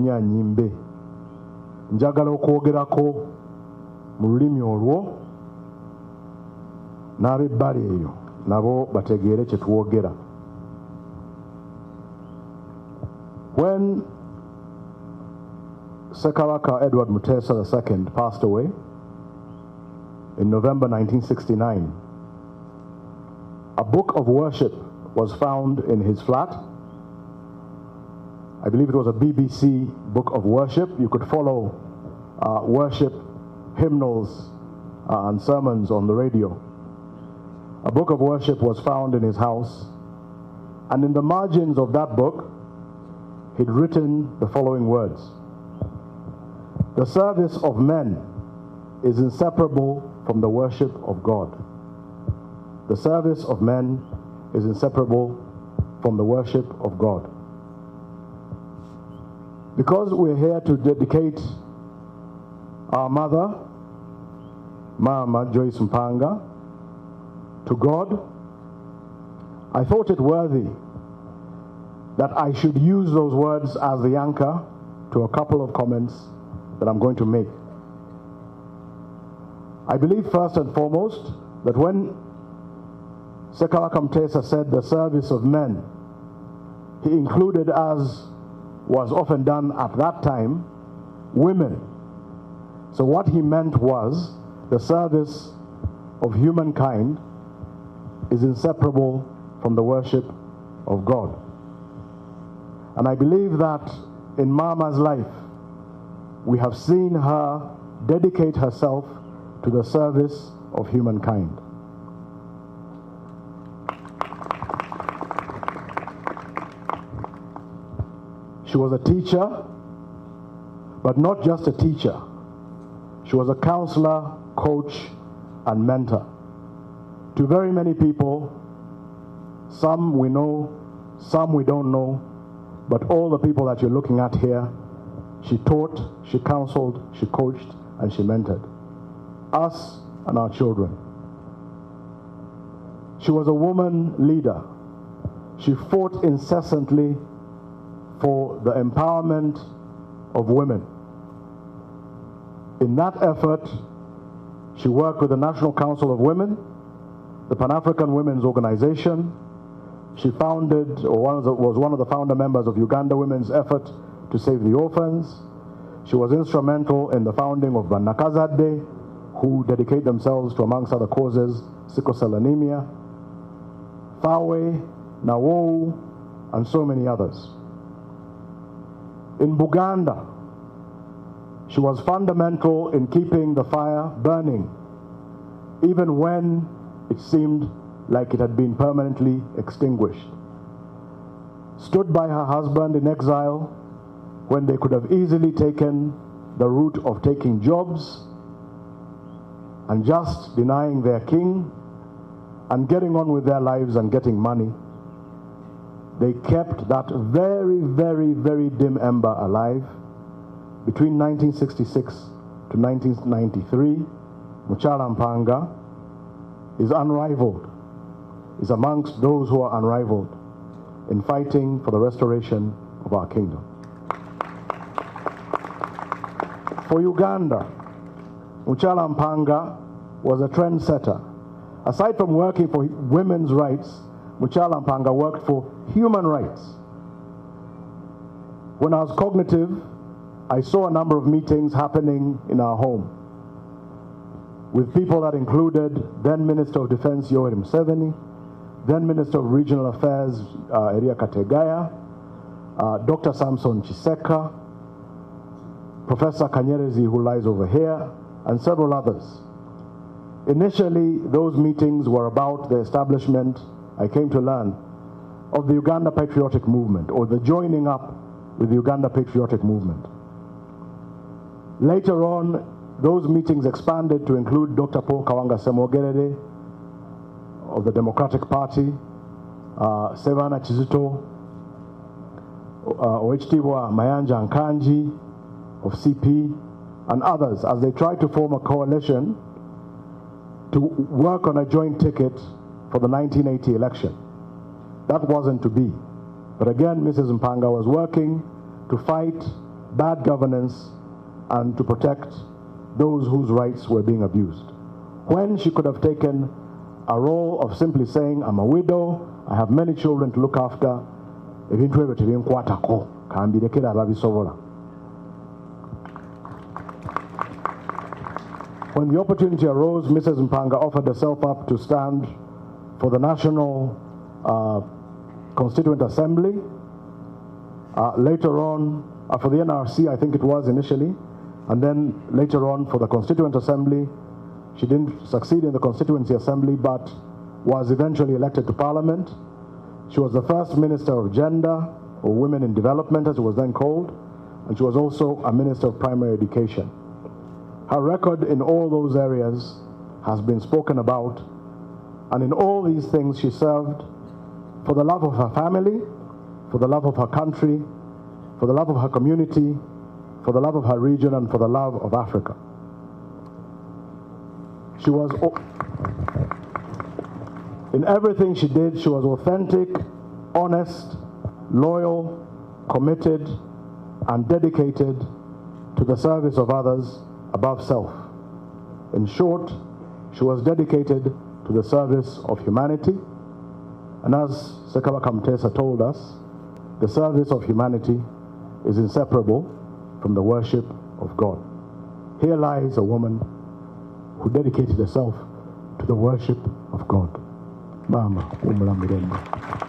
noonya nnyimbe. Njagala okwogerako mu lulimi olwo n'ab'ebbala eyo nabo bategeere kye twogera. When Ssekabaka Edward Mutesa II passed away in November 1969, a book of worship was found in his flat. I believe it was a BBC book of worship. You could follow worship hymnals and sermons on the radio. A book of worship was found in his house, and in the margins of that book, he'd written the following words: "The service of men is inseparable from the worship of God." The service of men is inseparable from the worship of God. Because we're here to dedicate our mother, Mama Joyce Mpanga, to God, I thought it worthy that I should use those words as the anchor to a couple of comments that I'm going to make. I believe first and foremost that when Ssekabaka Mutesa said the service of men, he included, as was often done at that time, women. So what he meant was the service of humankind is inseparable from the worship of God. And I believe that in Mama's life, we have seen her dedicate herself to the service of humankind. She was a teacher, but not just a teacher. She was a counselor, coach, and mentor to very many people. Some we know, some we don't know, but all the people that you're looking at here, she taught, she counseled, she coached, and she mentored us and our children. She was a woman leader. She fought incessantly for the empowerment of women. In that effort, she worked with the National Council of Women, the Pan-African Women's Organization. She founded, or was one of the founder members of Uganda Women's effort to save the orphans. She was instrumental in the founding of Banakazadde, who dedicate themselves to, amongst other causes, sickle cell anemia, Fawe, Nawo, and so many others. In Buganda, she was fundamental in keeping the fire burning, even when it seemed like it had been permanently extinguished. Stood by her husband in exile when they could have easily taken the route of taking jobs and just denying their king and getting on with their lives and getting money. They kept that very, very, very dim ember alive. Between 1966 to 1993, Muchala Mpanga is unrivaled, is amongst those who are unrivaled in fighting for the restoration of our kingdom. For Uganda, Muchala Mpanga was a trendsetter. Aside from working for women's rights, Muchala Mpanga worked for human rights. When I was cognitive, I saw a number of meetings happening in our home with people that included then Minister of Defense Yoweri Museveni, then Minister of Regional Affairs Eria Kategaya, Dr. Samson Chiseka, Professor Kanyerezi, who lies over here, and several others. Initially, those meetings were about the establishment, I came to learn, of the Uganda Patriotic Movement, or the joining up with the Uganda Patriotic Movement. Later on, those meetings expanded to include Dr. Paul Kawanga Semogerere of the Democratic Party, Sevana Chizito, Owechtibwa Mayanja Nkanji of CP, and others, as they tried to form a coalition to work on a joint ticket for the 1980 election. That wasn't to be. But again, Mrs. Mpanga was working to fight bad governance and to protect those whose rights were being abused. When she could have taken a role of simply saying, I'm a widow, I have many children to look after, ebintu ebyo tebinkwatako kambirekera ababisobola. When the opportunity arose, Mrs. Mpanga offered herself up to stand for the National Constituent Assembly. Later on, for the NRC, I think it was initially, and then later on for the Constituent Assembly. She didn't succeed in the Constituency Assembly, but was eventually elected to Parliament. She was the first Minister of Gender, or Women in Development as it was then called, and she was also a Minister of Primary Education. Her record in all those areas has been spoken about, and in all these things she served for the love of her family, for the love of her country, for the love of her community, for the love of her region, and for the love of Africa. She was, in everything she did, she was authentic, honest, loyal, committed, and dedicated to the service of others above self. In short, she was dedicated to the service of humanity, and as Sekaba Kamtesa told us, the service of humanity is inseparable from the worship of God. Here lies a woman who dedicated herself to the worship of God. Mama, umulamirembe.